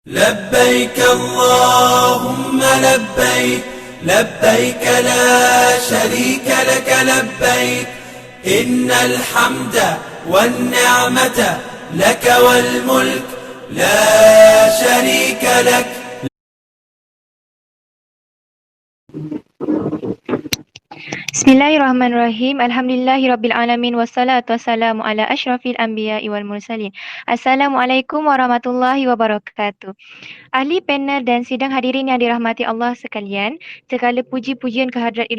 لبيك اللهم لبيك لبيك لا شريك لك لبيك إن الحمد والنعمة لك والملك لا شريك لك. Bismillahirrahmanirrahim. Alhamdulillahirabbil wassalatu wassalamu ala asyrafil anbiya'i wal mursalin. Assalamualaikum warahmatullahi wabarakatuh. Ahli panel dan sidang hadirin yang dirahmati Allah sekalian, segala puji-pujian kehadrat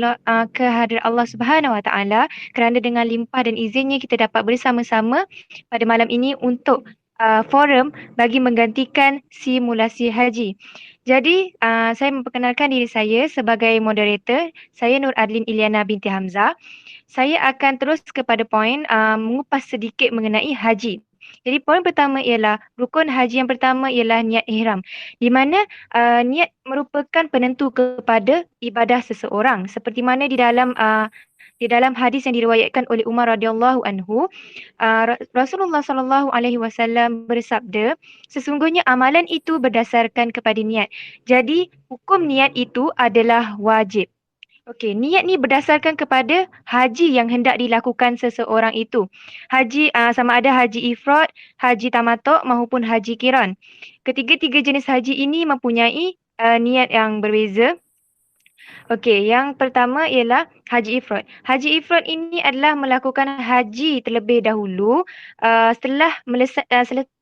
Allah Subhanahu wa taala kerana dengan limpah dan izinnya kita dapat bersama-sama pada malam ini untuk forum bagi menggantikan simulasi haji. Jadi, saya memperkenalkan diri saya sebagai moderator. Saya Nur Adlin Iliana binti Hamzah. Saya akan terus kepada poin mengupas sedikit mengenai haji. Jadi poin pertama ialah rukun haji yang pertama ialah niat ihram. Di mana niat merupakan penentu kepada ibadah seseorang. Seperti mana di dalam hadis yang diriwayatkan oleh Umar radhiyallahu anhu, Rasulullah sallallahu alaihi wasallam bersabda, sesungguhnya amalan itu berdasarkan kepada niat. Jadi hukum niat itu adalah wajib. Okey, niat ni berdasarkan kepada haji yang hendak dilakukan seseorang itu. Haji sama ada haji ifrad, haji tamattu' maupun haji qiran. Ketiga-tiga jenis haji ini mempunyai niat yang berbeza. Okey, yang pertama ialah haji ifrad. Haji ifrad ini adalah melakukan haji terlebih dahulu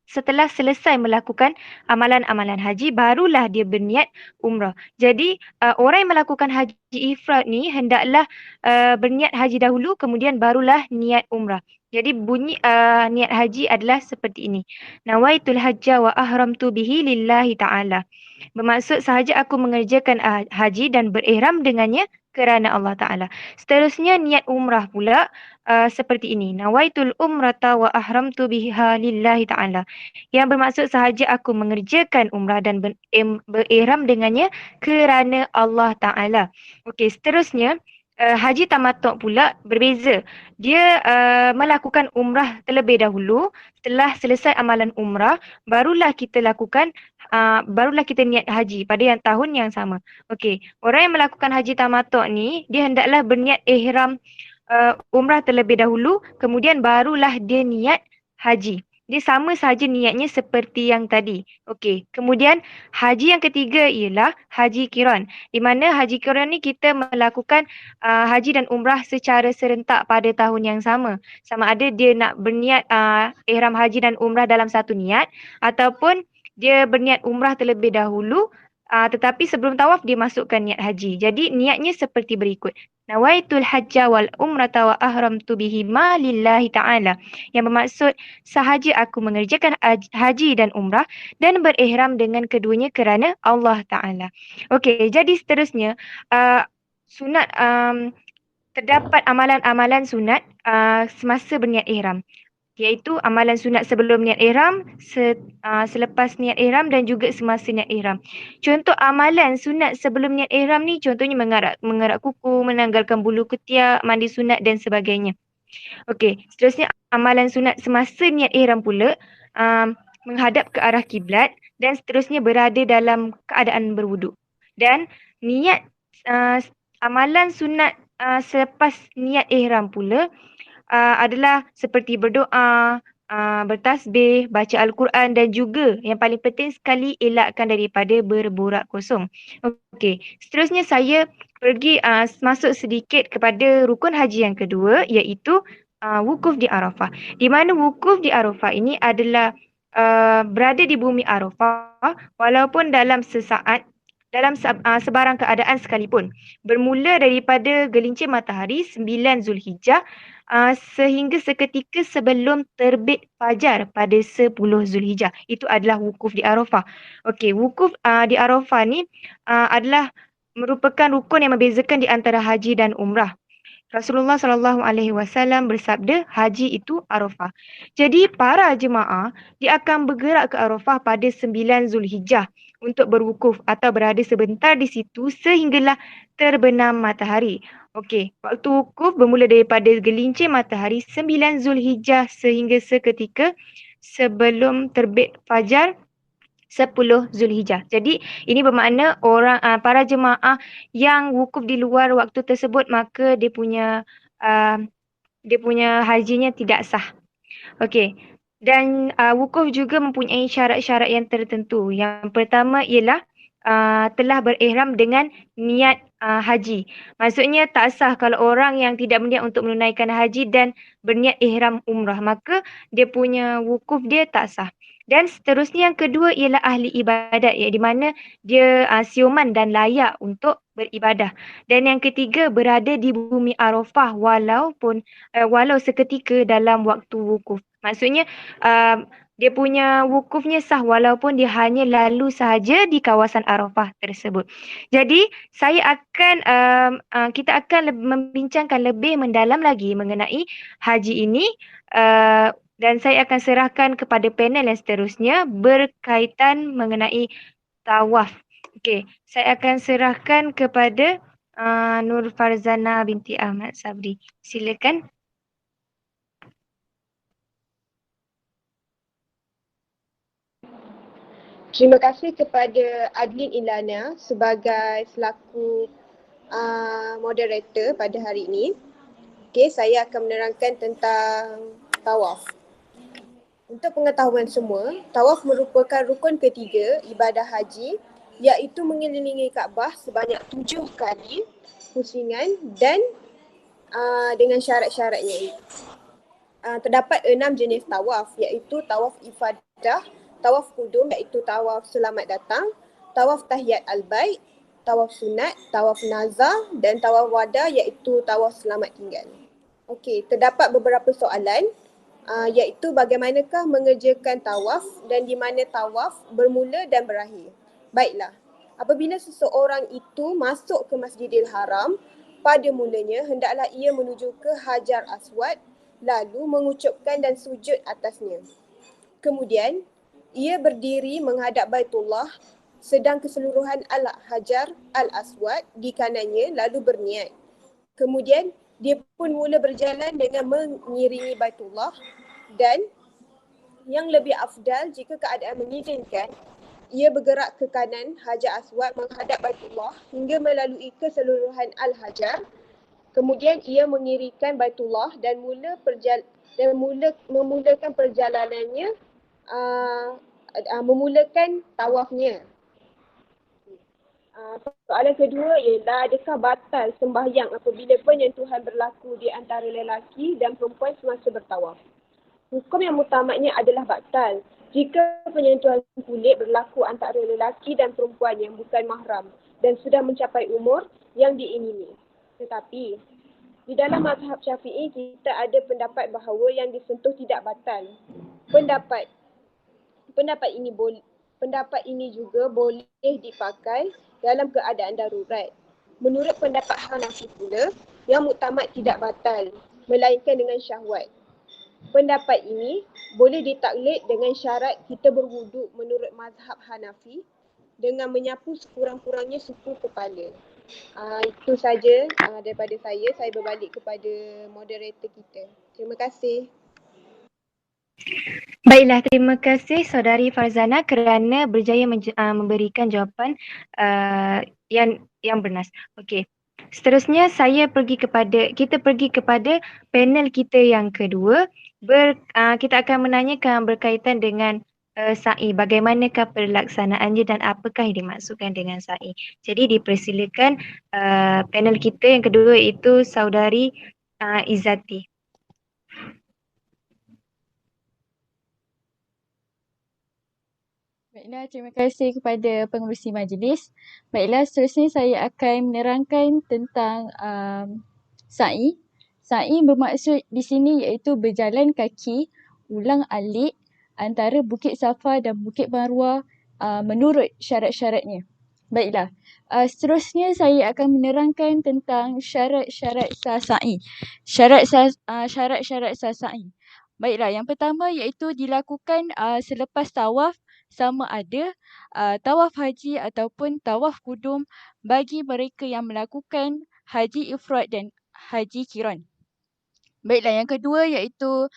setelah selesai melakukan amalan-amalan haji, barulah dia berniat umrah. Jadi orang yang melakukan haji ifrad ni hendaklah berniat haji dahulu kemudian barulah niat umrah. Jadi bunyi niat haji adalah seperti ini. Nawaitul hajja wa ahramtu bihi lillahi ta'ala. Bermaksud sahaja aku mengerjakan haji dan berihram dengannya kerana Allah Ta'ala. Seterusnya niat umrah pula seperti ini. Nawaitul umrata wa ahramtu biha lillahi ta'ala. Yang bermaksud sahaja aku mengerjakan umrah dan berihram dengannya kerana Allah Ta'ala. Okey, seterusnya haji tamattu' pula berbeza. Dia melakukan umrah terlebih dahulu. Setelah selesai amalan umrah, barulah kita niat haji pada tahun yang sama. Okey, orang yang melakukan haji tamattu' ni, dia hendaklah berniat ihram umrah terlebih dahulu, kemudian barulah dia niat haji. Dia sama saja niatnya seperti yang tadi. Okey, kemudian haji yang ketiga ialah haji qiran. Di mana haji qiran ni kita melakukan haji dan umrah secara serentak pada tahun yang sama. Sama ada dia nak berniat ihram haji dan umrah dalam satu niat ataupun dia berniat umrah terlebih dahulu tetapi sebelum tawaf dia masukkan niat haji. Jadi niatnya seperti berikut. Nawaitul hajja wal umrata wa ahramtu bihima lillahi ta'ala. Yang bermaksud sahaja aku mengerjakan haji dan umrah dan berihram dengan keduanya kerana Allah Ta'ala. Okey, jadi seterusnya sunat terdapat amalan-amalan sunat semasa berniat ihram. Iaitu amalan sunat sebelum niat ihram, selepas niat ihram dan juga semasa niat ihram. Contoh amalan sunat sebelum niat ihram ni contohnya mengarak kuku, menanggalkan bulu ketiak, mandi sunat dan sebagainya. Okey, seterusnya amalan sunat semasa niat ihram pula menghadap ke arah kiblat dan seterusnya berada dalam keadaan berwuduk. Dan niat amalan sunat selepas niat ihram pula adalah seperti berdoa, bertasbih, baca Al-Quran dan juga yang paling penting sekali elakkan daripada berborak kosong. Okey, seterusnya saya pergi masuk sedikit kepada rukun haji yang kedua iaitu wukuf di Arafah. Di mana wukuf di Arafah ini adalah berada di bumi Arafah walaupun dalam sesaat dalam sebarang keadaan sekalipun. Bermula daripada gelincir matahari 9 Zulhijjah sehingga seketika sebelum terbit fajar pada 10 Zulhijjah. Itu adalah wukuf di Arafah. Okey, wukuf di Arafah ni adalah merupakan rukun yang membezakan di antara haji dan umrah. Rasulullah sallallahu alaihi wasallam bersabda, haji itu Arafah. Jadi para jemaah dia akan bergerak ke Arafah pada 9 Zulhijjah untuk berwukuf atau berada sebentar di situ sehinggalah terbenam matahari. Okey, waktu wukuf bermula daripada gelincir matahari 9 Zulhijjah sehingga seketika sebelum terbit fajar 10 Zulhijjah. Jadi ini bermakna para jemaah yang wukuf di luar waktu tersebut, maka dia punya hajinya tidak sah. Okey. Dan wukuf juga mempunyai syarat-syarat yang tertentu. Yang pertama ialah telah berihram dengan niat haji. Maksudnya tak sah kalau orang yang tidak berniat untuk menunaikan haji dan berniat ihram umrah, maka dia punya wukuf dia tak sah. Dan seterusnya yang kedua ialah ahli ibadat, di mana dia siuman dan layak untuk beribadah. Dan yang ketiga berada di bumi Arafah walau seketika dalam waktu wukuf. Maksudnya dia punya wukufnya sah walaupun dia hanya lalu sahaja di kawasan Arafah tersebut. Jadi kita akan membincangkan lebih mendalam lagi mengenai haji ini, dan saya akan serahkan kepada panel yang seterusnya berkaitan mengenai tawaf. Okey, saya akan serahkan kepada Nur Farzana binti Ahmad Sabri. Silakan. Terima kasih kepada Adlin Ilana sebagai selaku moderator pada hari ini. Okey, saya akan menerangkan tentang tawaf. Untuk pengetahuan semua, tawaf merupakan rukun ketiga ibadah haji, iaitu mengelilingi Kaabah sebanyak 7 kali pusingan dan dengan syarat-syaratnya. Terdapat 6 jenis tawaf, iaitu tawaf ifadah, tawaf kudum iaitu tawaf selamat datang, tawaf tahiyat al-bait, tawaf sunat, tawaf nazar dan tawaf wada iaitu tawaf selamat tinggal. Okey, terdapat beberapa soalan iaitu bagaimanakah mengerjakan tawaf dan di mana tawaf bermula dan berakhir. Baiklah, apabila seseorang itu masuk ke Masjidil Haram, pada mulanya hendaklah ia menuju ke Hajar Aswad lalu mengucupkan dan sujud atasnya. Kemudian, ia berdiri menghadap Baitullah sedang keseluruhan Al-Hajar Al-Aswad di kanannya lalu berniat. Kemudian, dia pun mula berjalan dengan mengiringi Baitullah dan yang lebih afdal jika keadaan mengizinkan, ia bergerak ke kanan Hajar Aswad menghadap Baitullah hingga melalui keseluruhan Al-Hajar. Kemudian ia mengiringkan Baitullah dan memulakan perjalanannya, memulakan tawafnya. Soalan kedua ialah adakah batal sembahyang apabila penyentuhan berlaku di antara lelaki dan perempuan semasa bertawaf? Hukum yang mutamaknya adalah batal jika penyentuhan kulit berlaku antara lelaki dan perempuan yang bukan mahram dan sudah mencapai umur yang diingini. Tetapi di dalam mazhab Syafi'i kita ada pendapat bahawa yang disentuh tidak batal. Pendapat ini juga boleh dipakai dalam keadaan darurat. Menurut pendapat Hanafi pula, yang muktamad tidak batal, melainkan dengan syahwat. Pendapat ini boleh ditaklid dengan syarat kita berwuduk menurut mazhab Hanafi dengan menyapu sekurang-kurangnya suku kepala. Itu saja daripada saya. Saya berbalik kepada moderator kita. Terima kasih. Baiklah, terima kasih Saudari Farzana kerana berjaya memberikan jawapan yang bernas. Okey. Seterusnya kita pergi kepada panel kita yang kedua. Kita akan menanyakan berkaitan dengan sa'i. Bagaimanakah pelaksanaannya dan apakah yang dimaksudkan dengan sa'i. Jadi dipersilakan panel kita yang kedua iaitu Saudari Izzati. Baiklah, terima kasih kepada pengerusi majlis. Baiklah, seterusnya saya akan menerangkan tentang sa'i. Sa'i bermaksud di sini iaitu berjalan kaki ulang alik antara Bukit Safa dan Bukit Marwah menurut syarat-syaratnya. Baiklah, seterusnya saya akan menerangkan tentang syarat-syarat sah sa'i. Syarat-syarat sah sa'i. Baiklah, yang pertama iaitu dilakukan selepas tawaf sama ada tawaf haji ataupun tawaf kudum bagi mereka yang melakukan haji ifrad dan haji qiran. Baiklah, yang kedua iaitu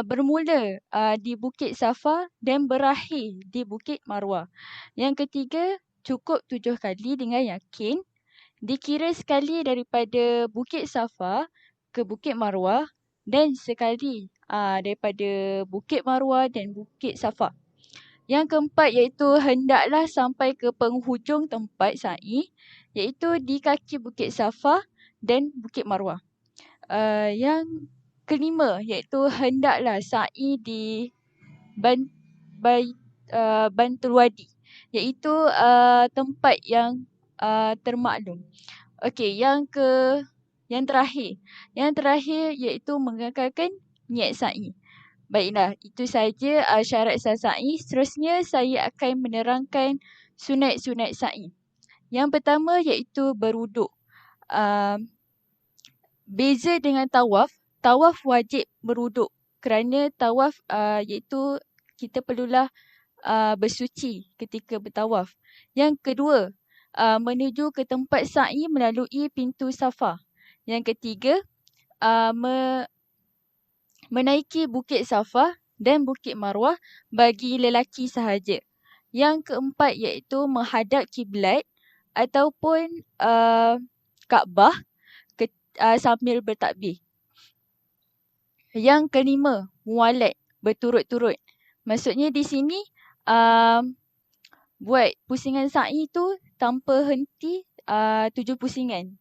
bermula di Bukit Safa dan berakhir di Bukit Marwah. Yang ketiga, cukup 7 kali dengan yakin. Dikira sekali daripada Bukit Safa ke Bukit Marwah dan sekali daripada Bukit Marwah dan Bukit Safa. Yang keempat iaitu hendaklah sampai ke penghujung tempat sa'i iaitu di kaki Bukit Safa dan Bukit Marwah. Yang kelima iaitu hendaklah sa'i di Bantul Wadi iaitu tempat yang termaklum. Okey, yang terakhir. Yang terakhir iaitu mengekalkan niat sa'i. Baiklah, itu saja syarat sah sa'i. Seterusnya saya akan menerangkan sunat-sunat sa'i. Yang pertama iaitu berwuduk. Beza dengan tawaf, tawaf wajib berwuduk kerana tawaf iaitu kita perlulah bersuci ketika bertawaf. Yang kedua, menuju ke tempat sa'i melalui pintu Safa. Yang ketiga, menaiki Bukit Safa dan Bukit Marwah bagi lelaki sahaja. Yang keempat iaitu menghadap kiblat ataupun Kaabah sambil bertakbir. Yang kelima, mualat berturut-turut. Maksudnya di sini buat pusingan sa'i tu tanpa henti 7 pusingan.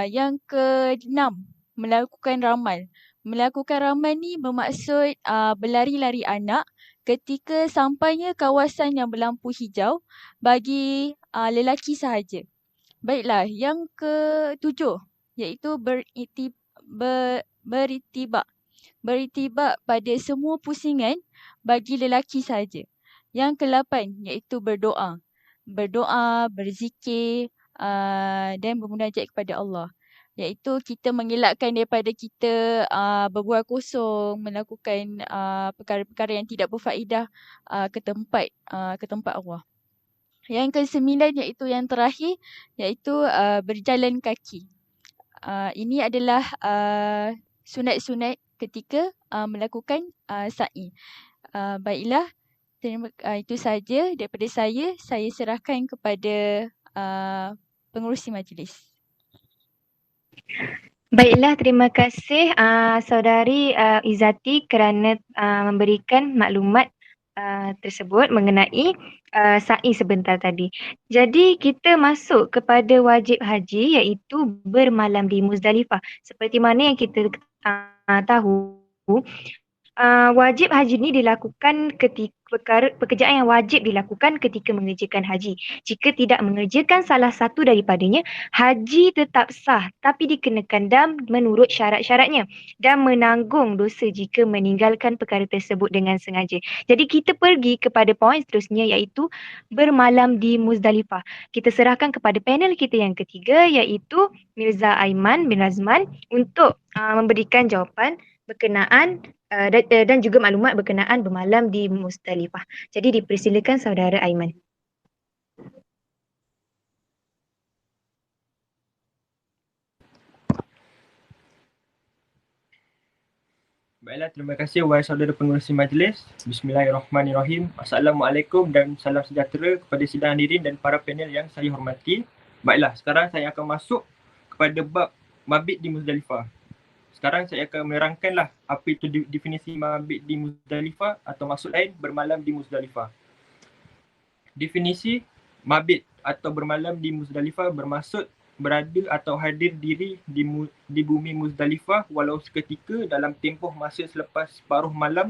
Yang keenam, melakukan ramal. Melakukan ramal ni bermaksud berlari-lari anak ketika sampainya kawasan yang berlampu hijau bagi lelaki sahaja. Baiklah, yang ketujuh iaitu beritibak. Beritibak pada semua pusingan bagi lelaki sahaja. Yang ke-8 iaitu berdoa. Berdoa, berzikir dan bermunajat kepada Allah. Iaitu kita mengelakkan daripada kita berbual kosong, melakukan perkara-perkara yang tidak berfaedah ke tempat Allah. Yang ke-9 iaitu yang terakhir iaitu berjalan kaki. Ini adalah sunat-sunat ketika melakukan sa'i. Baiklah, itu saja daripada saya. Saya serahkan kepada pengerusi majlis. Baiklah, terima kasih Saudari Izzati kerana memberikan maklumat tersebut mengenai sa'i sebentar tadi. Jadi kita masuk kepada wajib haji iaitu bermalam di Muzdalifah. Seperti mana yang kita tahu, wajib haji ni dilakukan ketika pekerjaan yang wajib dilakukan ketika mengerjakan haji. Jika tidak mengerjakan salah satu daripadanya, haji tetap sah tapi dikenakan dam menurut syarat-syaratnya dan menanggung dosa jika meninggalkan perkara tersebut dengan sengaja. Jadi kita pergi kepada poin seterusnya iaitu bermalam di Muzdalifah. Kita serahkan kepada panel kita yang ketiga iaitu Mirza Aiman bin Razman untuk memberikan jawapan berkenaan dan juga maklumat berkenaan bermalam di Muzdalifah. Jadi dipersilakan saudara Aiman. Baiklah, terima kasih wahai saudara pengerusi majlis. Bismillahirrahmanirrahim. Assalamualaikum dan salam sejahtera kepada sidang hadirin dan para panel yang saya hormati. Baiklah, sekarang saya akan masuk kepada bab mabit di Muzdalifah. Sekarang saya akan menerangkanlah apa itu definisi mabit di Muzdalifah atau maksud lain bermalam di Muzdalifah. Definisi mabit atau bermalam di Muzdalifah bermaksud berada atau hadir diri di bumi Muzdalifah walau seketika dalam tempoh masa selepas separuh malam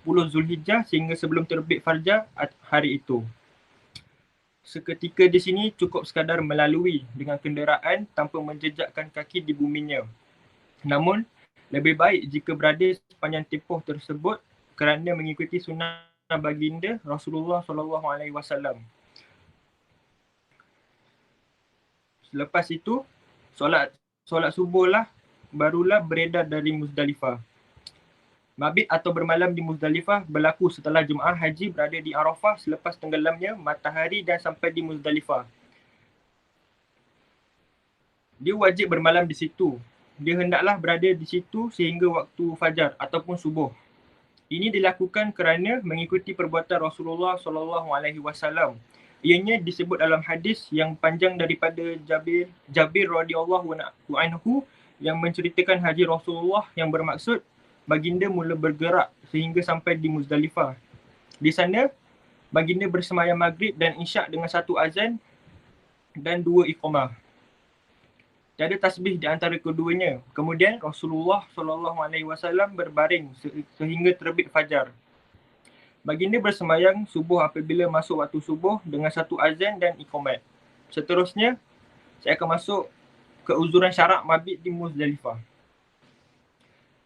10 Zulhijjah sehingga sebelum terbit fajar hari itu. Seketika di sini cukup sekadar melalui dengan kenderaan tanpa menjejakkan kaki di buminya. Namun, lebih baik jika berada sepanjang tempoh tersebut kerana mengikuti sunnah baginda Rasulullah SAW. Selepas itu, solat subuh barulah beredar dari Muzdalifah. Mabit atau bermalam di Muzdalifah berlaku setelah jemaah haji berada di Arafah selepas tenggelamnya matahari dan sampai di Muzdalifah. Dia wajib bermalam di situ dia hendaklah berada di situ sehingga waktu fajar ataupun subuh. Ini dilakukan kerana mengikuti perbuatan Rasulullah SAW. Ianya disebut dalam hadis yang panjang daripada Jabir radhiyallahu anhu yang menceritakan haji Rasulullah yang bermaksud baginda mula bergerak sehingga sampai di Muzdalifah. Di sana, baginda bersemayam maghrib dan isyak dengan satu azan dan dua iqamah. Tiada tasbih di antara keduanya. Kemudian Rasulullah SAW berbaring sehingga terbit fajar. Baginda bersembahyang subuh apabila masuk waktu subuh dengan satu azan dan iqamat. Seterusnya, saya akan masuk ke uzuran syarak mabit di Muzdalifah.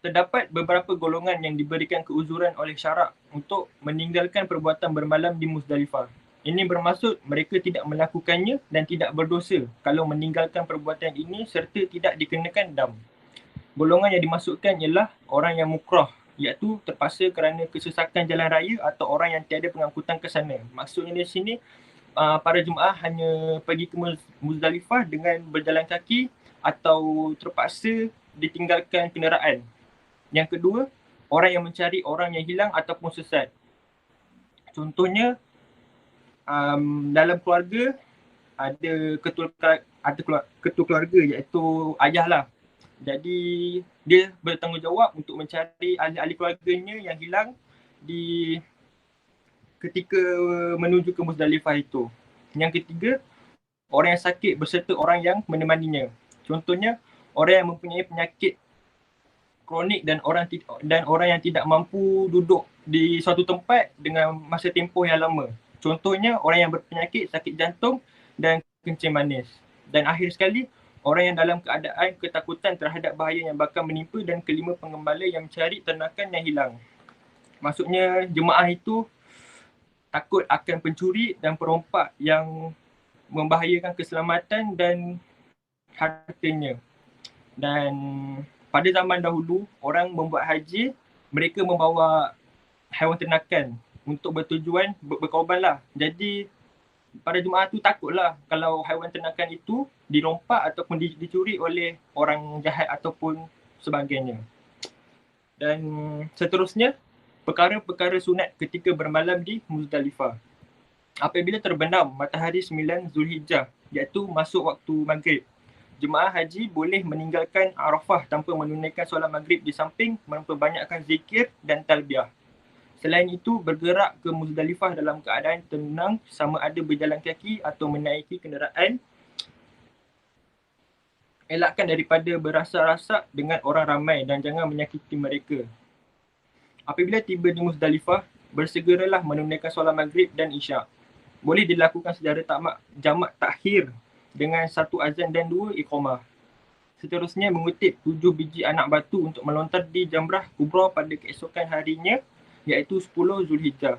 Terdapat beberapa golongan yang diberikan keuzuran oleh syarak untuk meninggalkan perbuatan bermalam di Muzdalifah. Ini bermaksud mereka tidak melakukannya dan tidak berdosa kalau meninggalkan perbuatan ini serta tidak dikenakan dam. Golongan yang dimasukkan ialah orang yang mukrah, iaitu terpaksa kerana kesesakan jalan raya atau orang yang tiada pengangkutan ke sana. Maksudnya di sini, para jemaah hanya pergi ke Muzdalifah dengan berjalan kaki atau terpaksa ditinggalkan kenderaan. Yang kedua, orang yang mencari orang yang hilang ataupun sesat. Contohnya, dalam keluarga ada ketua keluarga iaitu ayah lah. Jadi dia bertanggungjawab untuk mencari ahli-ahli keluarganya yang hilang ketika menuju ke Muzdalifah itu. Yang ketiga, orang yang sakit berserta orang yang menemaninya. Contohnya, orang yang mempunyai penyakit kronik dan orang yang tidak mampu duduk di suatu tempat dengan masa tempoh yang lama. Contohnya, orang yang berpenyakit sakit jantung dan kencing manis. Dan akhir sekali, orang yang dalam keadaan ketakutan terhadap bahaya yang bakal menimpa, dan kelima, pengembala yang mencari ternakan yang hilang. Maksudnya, jemaah itu takut akan pencuri dan perompak yang membahayakan keselamatan dan hartanya. Dan pada zaman dahulu, orang membuat haji, mereka membawa haiwan ternakan untuk bertujuan berkorban lah. Jadi para jemaah tu takutlah kalau haiwan ternakan itu dirompak ataupun dicuri oleh orang jahat ataupun sebagainya. Dan seterusnya, perkara-perkara sunat ketika bermalam di Muzdalifah. Apabila terbenam matahari 9 Zulhijjah, iaitu masuk waktu maghrib, jemaah haji boleh meninggalkan Arafah tanpa menunaikan solat maghrib di samping memperbanyakkan zikir dan talbiyah. Selain itu, bergerak ke Muzdalifah dalam keadaan tenang, sama ada berjalan kaki atau menaiki kenderaan. Elakkan daripada berasa-rasa dengan orang ramai dan jangan menyakiti mereka. Apabila tiba di Muzdalifah, bersegeralah menunaikan solat maghrib dan isyak. Boleh dilakukan secara jamak takhir dengan satu azan dan dua iqamah. Seterusnya, mengutip 7 biji anak batu untuk melontar di Jamrah Kubra pada keesokan harinya, iaitu 10 Zulhijjah.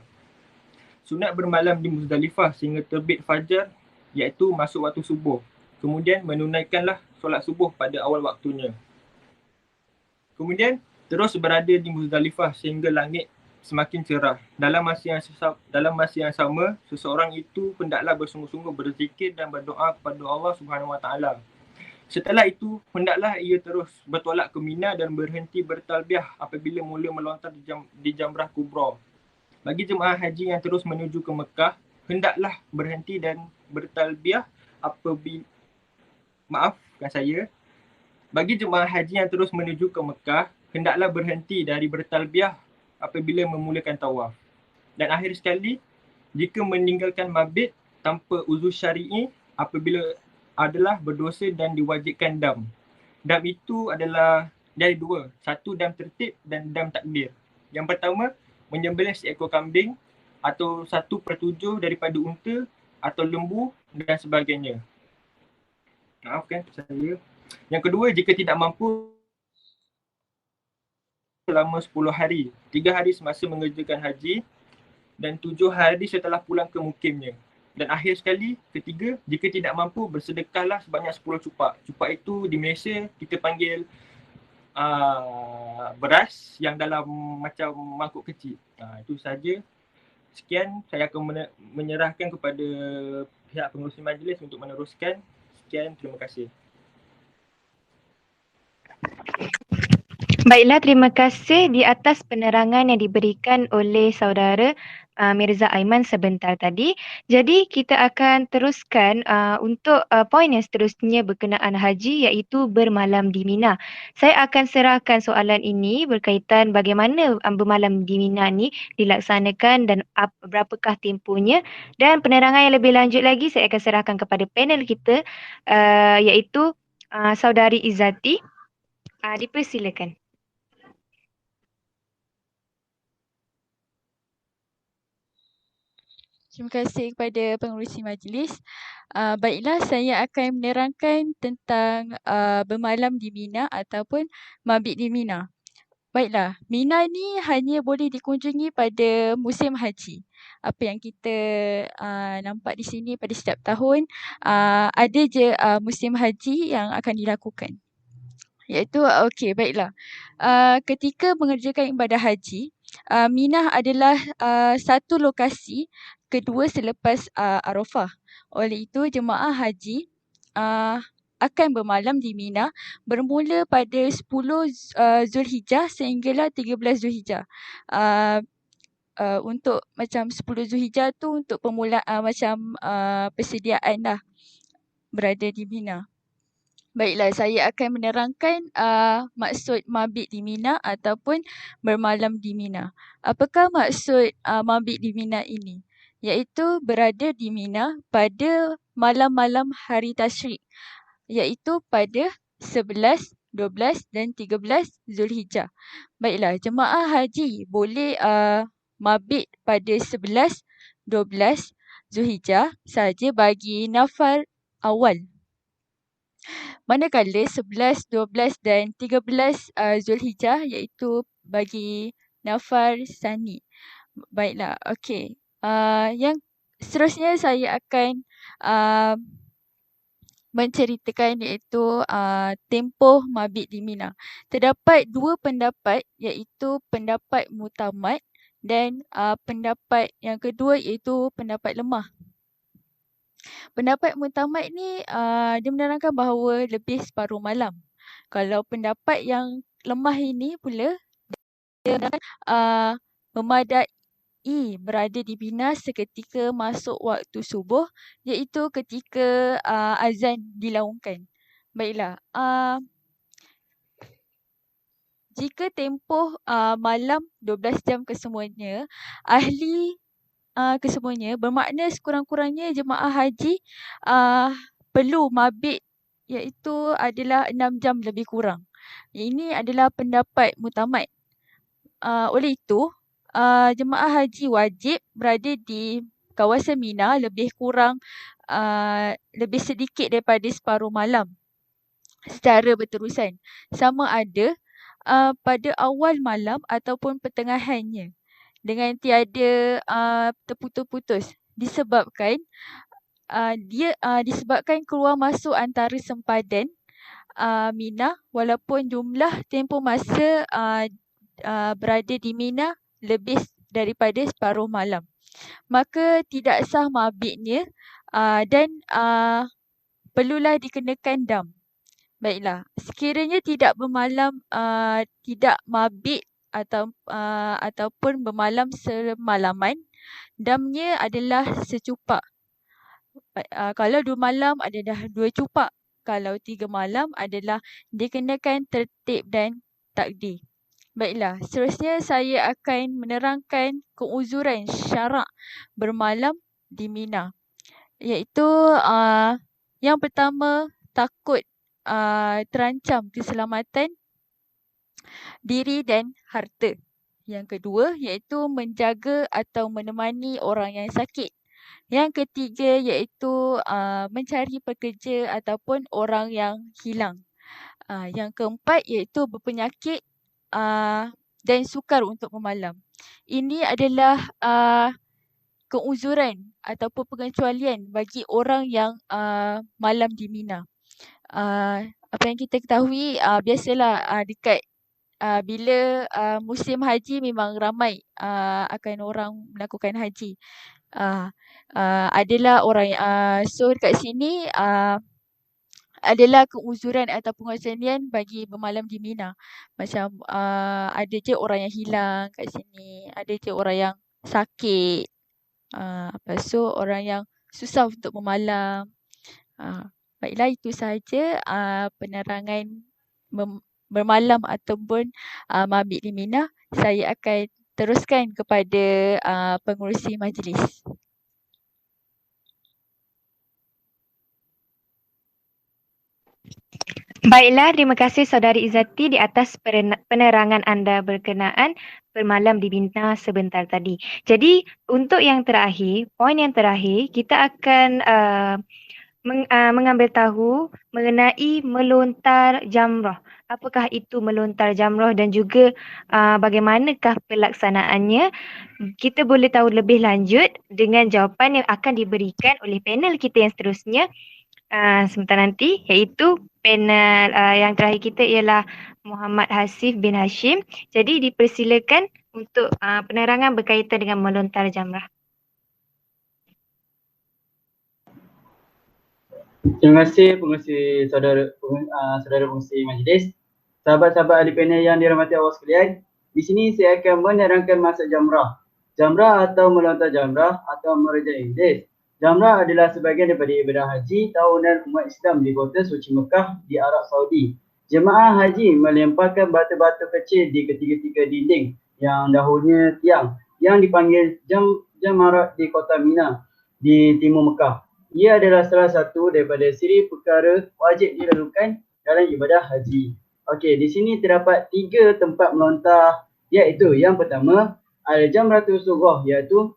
Sunat bermalam di Muzdalifah sehingga terbit fajar, iaitu masuk waktu subuh. Kemudian menunaikanlah solat subuh pada awal waktunya. Kemudian terus berada di Muzdalifah sehingga langit semakin cerah. Dalam masa yang sama, seseorang itu hendaklah bersungguh-sungguh berzikir dan berdoa kepada Allah Subhanahu Wa Taala. Setelah itu, hendaklah ia terus bertolak ke Mina dan berhenti bertalbiah apabila mula melontar di Jamrah Kubra. Bagi jemaah haji yang terus menuju ke Mekah, hendaklah berhenti dan bertalbiah Bagi jemaah haji yang terus menuju ke Mekah, hendaklah berhenti dari bertalbiah apabila memulakan tawaf. Dan akhir sekali, jika meninggalkan mabit tanpa uzur syar'i apabila adalah berdosa dan diwajibkan dam. Dam itu adalah dari dua. Satu, dam tertib dan dam takbir. Yang pertama, menyembelih seekor kambing atau 1/7 daripada unta atau lembu dan sebagainya. Maafkan saya. Yang kedua, jika tidak mampu selama 10 hari. 3 hari semasa mengerjakan haji dan 7 hari setelah pulang ke mukimnya. Dan akhir sekali, ketiga, jika tidak mampu, bersedekahlah sebanyak 10 cupak. Cupak itu di Malaysia kita panggil beras yang dalam macam mangkuk kecil. Itu saja. Sekian, saya akan menyerahkan kepada pihak pengurusi majlis untuk meneruskan. Sekian, terima kasih. Baiklah, terima kasih di atas penerangan yang diberikan oleh saudara Mirza Aiman sebentar tadi. Jadi kita akan teruskan untuk poin yang seterusnya berkenaan haji iaitu bermalam di Mina. Saya akan serahkan soalan ini berkaitan bagaimana bermalam di Mina ni dilaksanakan dan berapakah tempohnya, dan penerangan yang lebih lanjut lagi saya akan serahkan kepada panel kita iaitu saudari Izzati. Dipersilakan. Terima kasih kepada pengerusi majlis. Baiklah, saya akan menerangkan tentang bermalam di Mina ataupun mabit di Mina. Baiklah, Mina ni hanya boleh dikunjungi pada musim haji. Apa yang kita nampak di sini pada setiap tahun, ada je musim haji yang akan dilakukan. Iaitu, okey, baiklah. Ketika mengerjakan ibadah haji, Mina adalah satu lokasi kedua selepas Arafah. Oleh itu, jemaah haji akan bermalam di Mina bermula pada 10 Zulhijjah sehinggalah 13 Zulhijjah. Untuk macam 10 Zulhijjah tu untuk permulaan persediaan dah berada di Mina. Baiklah, saya akan menerangkan maksud mabit di Mina ataupun bermalam di Mina. Apakah maksud mabit di Mina ini? Iaitu berada di Mina pada malam-malam hari tasyrik, iaitu pada 11, 12 dan 13 Zulhijjah. Baiklah, jemaah haji boleh mabit pada 11, 12 Zulhijjah saja bagi nafar awal. Manakala 11, 12 dan 13 Zulhijjah iaitu bagi nafar sani. Baiklah, okey. Yang seterusnya saya akan menceritakan iaitu tempoh mabit di Mina. Terdapat dua pendapat iaitu pendapat mutamad dan pendapat yang kedua iaitu pendapat lemah. Pendapat mutamad ni dia menerangkan bahawa lebih separuh malam. Kalau pendapat yang lemah ini pula dia memadai berada di Mina seketika masuk waktu subuh iaitu ketika azan dilaungkan. Baiklah, jika tempoh malam 12 jam kesemuanya, ahli kesemuanya bermakna sekurang-kurangnya jemaah haji perlu mabit iaitu adalah 6 jam lebih kurang. Ini adalah pendapat mutamad. Oleh itu, jemaah haji wajib berada di kawasan Mina lebih kurang lebih sedikit daripada separuh malam secara berterusan. Sama ada pada awal malam ataupun pertengahannya dengan tiada terputus-putus disebabkan disebabkan keluar masuk antara sempadan Mina walaupun jumlah tempoh masa berada di Mina lebih daripada separuh malam. Maka tidak sah mabitnya dan perlulah dikenakan dam. Baiklah, sekiranya tidak bermalam, tidak mabit ataupun bermalam semalaman, damnya adalah secupak. Kalau 2 malam adalah 2 cupak. Kalau 3 malam adalah dikenakan tertib dan takdir. Baiklah, seterusnya saya akan menerangkan keuzuran syarak bermalam di Mina. Iaitu yang pertama, takut terancam keselamatan diri dan harta. Yang kedua iaitu menjaga atau menemani orang yang sakit. Yang ketiga iaitu mencari pekerja ataupun orang yang hilang. Yang keempat iaitu berpenyakit dan sukar untuk bermalam. Ini adalah keuzuran ataupun pengecualian bagi orang yang malam di Mina. Apa yang kita ketahui biasalah dekat bila musim haji memang ramai akan orang melakukan haji. Adalah orang so dekat sini adalah keuzuran atau pengesahian bagi bermalam di Mina. Macam ada je orang yang hilang kat sini, ada je orang yang sakit, lepas tu orang yang susah untuk bermalam. Baiklah, itu sahaja penerangan bermalam ataupun mabit di Mina. Saya akan teruskan kepada pengerusi majlis. Baiklah, terima kasih Saudari Izzati di atas penerangan anda berkenaan bermalam di Mina sebentar tadi. Jadi untuk yang terakhir, poin yang terakhir, kita akan mengambil tahu mengenai melontar jamrah. Apakah itu melontar jamrah dan juga bagaimanakah pelaksanaannya? Kita boleh tahu lebih lanjut dengan jawapan yang akan diberikan oleh panel kita yang seterusnya sebentar nanti, iaitu panel yang terakhir kita ialah Muhammad Hasif bin Hashim. Jadi dipersilakan untuk penerangan berkaitan dengan melontar jamrah. Terima kasih pengerusi saudara pengerusi majlis. Sahabat-sahabat ahli panel yang dirahmati Allah sekalian, di sini saya akan menerangkan maksud jamrah. Jamrah atau melontar jamrah atau merja Inggeris. Jamrah adalah sebahagian daripada ibadah haji tahunan umat Islam di kota suci Mekah di Arab Saudi. Jemaah haji melemparkan batu-batu kecil di ketiga-tiga dinding yang dahulunya tiang yang dipanggil jamarat di kota Mina di timur Mekah. Ia adalah salah satu daripada siri perkara wajib dilakukan dalam ibadah haji. Okey, di sini terdapat 3 tempat melontar, iaitu yang pertama Al-Jamratul Sughah, iaitu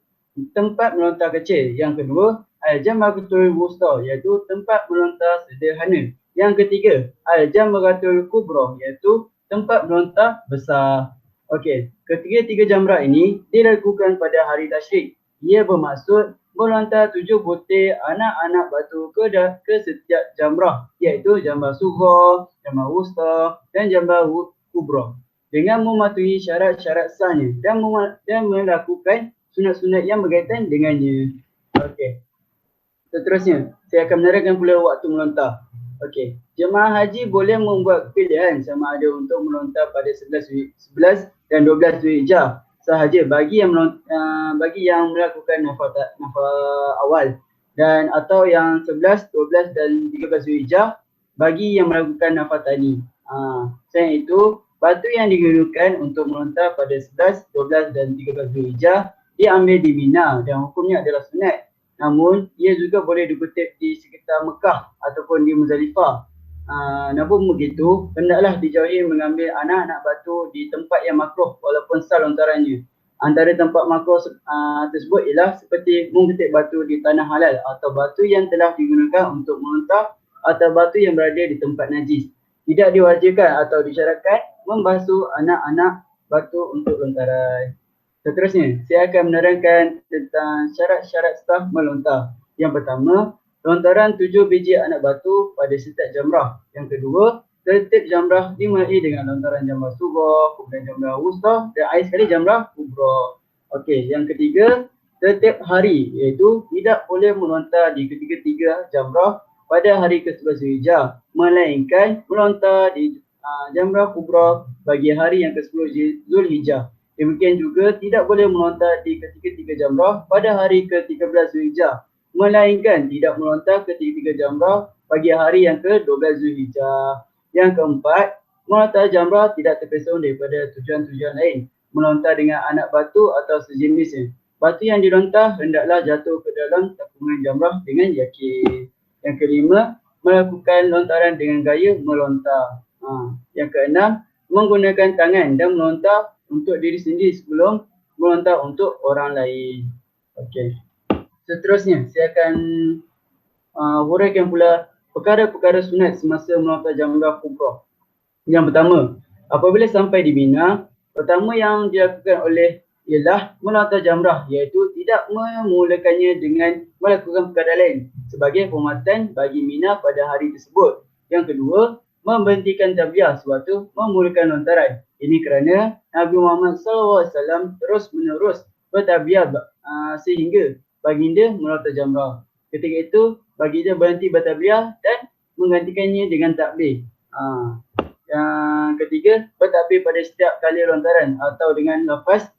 tempat melontar kecil. Yang kedua, Al-Jamratul Wusta, iaitu tempat melontar sederhana. Yang ketiga, Al-Jamratul Kubra, iaitu tempat melontar besar. Okey, ketiga-tiga jamrah ini dilakukan pada hari tasyrik. Ia bermaksud melontar 7 butir anak-anak batu ke setiap jamrah, iaitu jamrah sughah, jamrah wusta dan jamrah kubra, dengan mematuhi syarat-syarat sahnya dan melakukan sunat-sunat yang berkaitan dengannya. Okey. Seterusnya, saya akan menerangkan pula waktu melontar. Okey. Jemaah haji boleh membuat pilihan sama ada untuk melontar pada 11 dan 12 Zulhijjah sahaja bagi yang melakukan nafal awal, dan atau yang 11, 12 dan 13 Zulhijjah bagi yang melakukan nafal tani. Selain itu, batu yang digunakan untuk melontar pada 11, 12 dan 13 Zulhijjah diambil di Mina dan hukumnya adalah sunat. Namun, ia juga boleh dikutip di sekitar Mekah ataupun di Muzdalifah. Namun begitu, hendaklah dijauhi mengambil anak-anak batu di tempat yang makruh walaupun sah lontarannya. Antara tempat makruh tersebut ialah seperti mengutip batu di tanah halal atau batu yang telah digunakan untuk melontar atau batu yang berada di tempat najis. Tidak diwajibkan atau disyaratkan membasuh anak-anak batu untuk lontaran. Seterusnya, saya akan menerangkan tentang syarat-syarat sah melontar. Yang pertama, lontaran 7 biji anak batu pada setiap jamrah. Yang kedua, tertib jamrah dimulai dengan lontaran jamrah sughah, kemudian jamrah wusta dan akhir sekali jamrah kubra. Okey, yang ketiga, tertib hari, iaitu tidak boleh melontar di ketiga-tiga jamrah pada hari ke-11 Zulhijjah, melainkan melontar di jamrah kubra bagi hari yang ke-10 Zulhijjah. Demikian juga tidak boleh melontar di ketiga-tiga jamrah pada hari ke-13 Zulhijjah, melainkan tidak melontar ketiga-tiga jamrah bagi hari yang ke-12 Zulhijjah. Yang keempat, melontar jamrah tidak terpesong daripada tujuan-tujuan lain. Melontar dengan anak batu atau sejenisnya. Batu yang dilontar hendaklah jatuh ke dalam tapungan jamrah dengan yakin. Yang kelima, melakukan lontaran dengan gaya melontar. Yang keenam, menggunakan tangan dan melontar untuk diri sendiri sebelum melontar untuk orang lain. Okey. Seterusnya, saya akan huraikan pula perkara-perkara sunat semasa melontar jamrah kubra. Yang pertama, apabila sampai di Mina, pertama yang dilakukan ialah melontar jamrah, iaitu tidak memulakannya dengan melakukan perkara lain sebagai penghormatan bagi Mina pada hari tersebut. Yang kedua, memberhentikan talbiyah sewaktu memulakan lontaran. Ini kerana Nabi Muhammad SAW terus-menerus bertalbiyah sehingga baginda melontar jamrah. Ketika itu, baginda berhenti bertalbiyah dan menggantikannya dengan takbir. Yang ketiga, bertakbir pada setiap kali lontaran atau dengan lafaz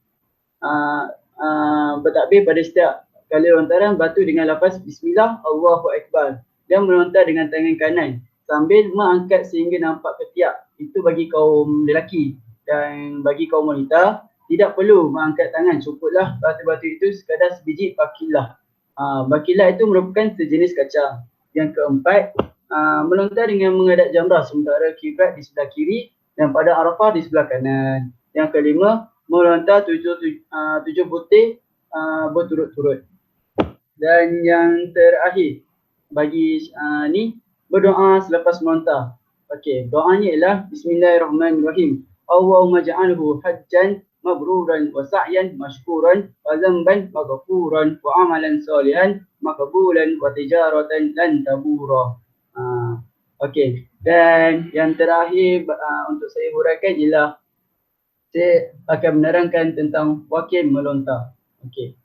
bertakbir pada setiap kali lontaran batu dengan lafaz Bismillah Allahu Akbar dan melontar dengan tangan kanan sambil mengangkat sehingga nampak ketiak. Itu bagi kaum lelaki, dan bagi kaum wanita tidak perlu mengangkat tangan, cukuplah batu-batu itu sekadar sebiji bakilah. Bakilah itu merupakan sejenis kacang. Yang keempat, melontar dengan menghadap jamrah sementara kiblat di sebelah kiri dan pada Arafah di sebelah kanan. Yang kelima, melontar tujuh butir berturut-turut. Dan yang terakhir bagi ni, berdoa selepas melontar. Okey, doanya ialah Bismillahirrahmanirrahim. Allahumma ja'alhu hajjan mabruran wa sa'yan mashkuran wa zamban maghfuran wa amalan salihan maqbulan wa tijaratan lan tabura. Okey, dan yang terakhir untuk saya huraikan ialah saya akan menerangkan tentang wakil melontar. Okey.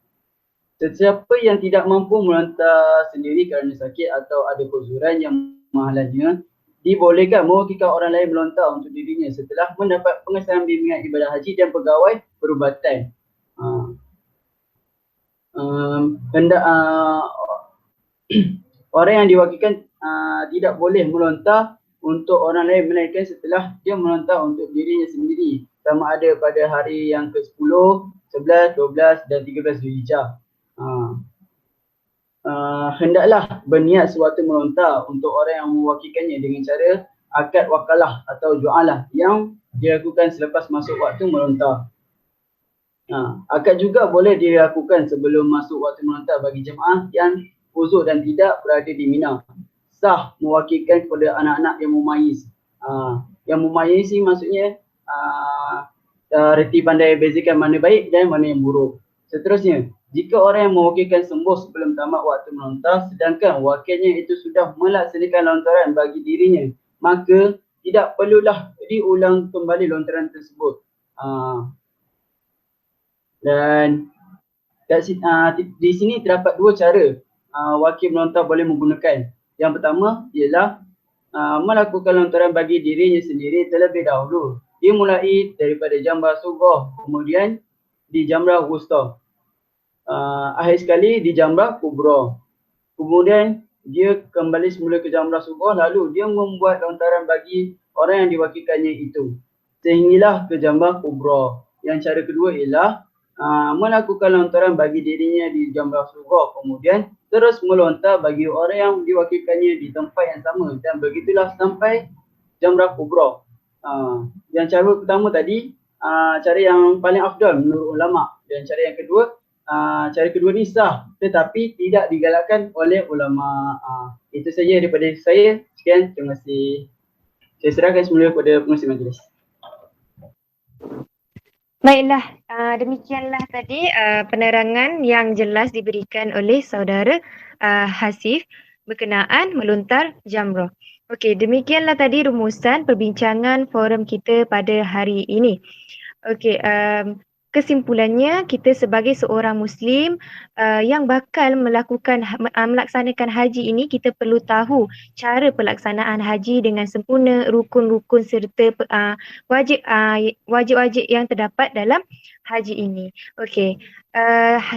Sesiapa yang tidak mampu melontar sendiri kerana sakit atau ada kezuran yang menghalanginya, dibolehkan mewakilkan orang lain melontar untuk dirinya setelah mendapat pengesahan bimbingan ibadah haji dan pegawai perubatan. Orang yang diwakilkan tidak boleh melontar untuk orang lain melainkan setelah dia melontar untuk dirinya sendiri, sama ada pada hari yang ke-10, 11, 12 dan 13 Zulhijjah. Hendaklah berniat sewaktu melontar untuk orang yang mewakilkannya dengan cara akad wakalah atau ju'alah yang dilakukan selepas masuk waktu melontar. Akad juga boleh dilakukan sebelum masuk waktu melontar bagi jemaah yang uzur dan tidak berada di Mina. Sah mewakilkan kepada anak-anak yang mumayyiz. Yang mumayyiz ni maksudnya reti pandai bezakan mana baik dan mana yang buruk. Seterusnya, jika orang yang mewakilkan sembuh sebelum tamat waktu melontar sedangkan wakilnya itu sudah melaksanakan lontaran bagi dirinya, maka tidak perlulah diulang kembali lontaran tersebut. Dan di sini terdapat dua cara wakil melontar boleh menggunakan. Yang pertama ialah melakukan lontaran bagi dirinya sendiri terlebih dahulu. Dia mulai daripada jamrah sughah, kemudian di jamrah wusta, akhir sekali di jamrah kubra. Kemudian dia kembali semula ke jamrah sughah, lalu dia membuat lontaran bagi orang yang diwakilkannya itu sehinggalah ke jamrah kubra. Yang cara kedua ialah melakukan lontaran bagi dirinya di jamrah sughah, kemudian terus melontar bagi orang yang diwakilkannya di tempat yang sama, dan begitulah sampai jamrah kubra. Yang cara pertama tadi cara yang paling afdal menurut ulama, dan cara yang kedua cara kedua ni sah tetapi tidak digalakkan oleh ulama. Itu saja daripada saya. Sekian, terima kasih. Saya serahkan semula kepada pengurusi majlis. Baiklah, demikianlah tadi penerangan yang jelas diberikan oleh saudara Hasif berkenaan melontar jamrah. Okey, demikianlah tadi rumusan perbincangan forum kita pada hari ini. Okey, kesimpulannya kita sebagai seorang Muslim yang bakal melaksanakan haji ini, kita perlu tahu cara pelaksanaan haji dengan sempurna, rukun-rukun serta wajib-wajib yang terdapat dalam haji ini. Okey,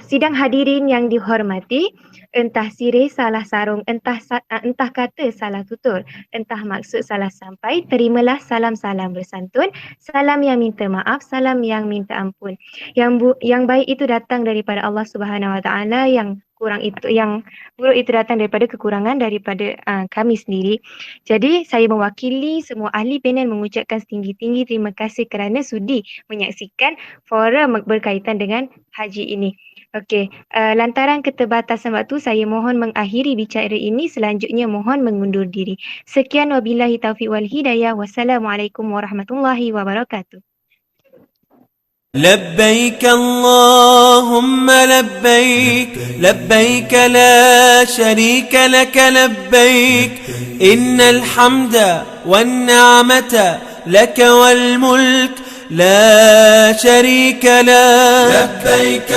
sidang hadirin yang dihormati, entah sirih salah sarung, entah kata salah tutur, entah maksud salah sampai, terimalah salam-salam bersantun, salam yang minta maaf, salam yang minta ampun. Yang baik itu datang daripada Allah Subhanahu Wa Taala, yang buruk itu datang daripada kekurangan daripada kami sendiri. Jadi saya mewakili semua ahli panel mengucapkan setinggi-tinggi terima kasih kerana sudi menyaksikan forum berkaitan dengan haji ini. Okey, lantaran keterbatasan waktu, saya mohon mengakhiri bicara ini. Selanjutnya mohon mengundur diri. Sekian, wabillahi taufiq wal hidayah. Wassalamualaikum warahmatullahi wabarakatuh. لبيك اللهم لبيك لبيك لا شريك لك لبيك إن الحمد والنعمة لك والملك لا شريك له لبيك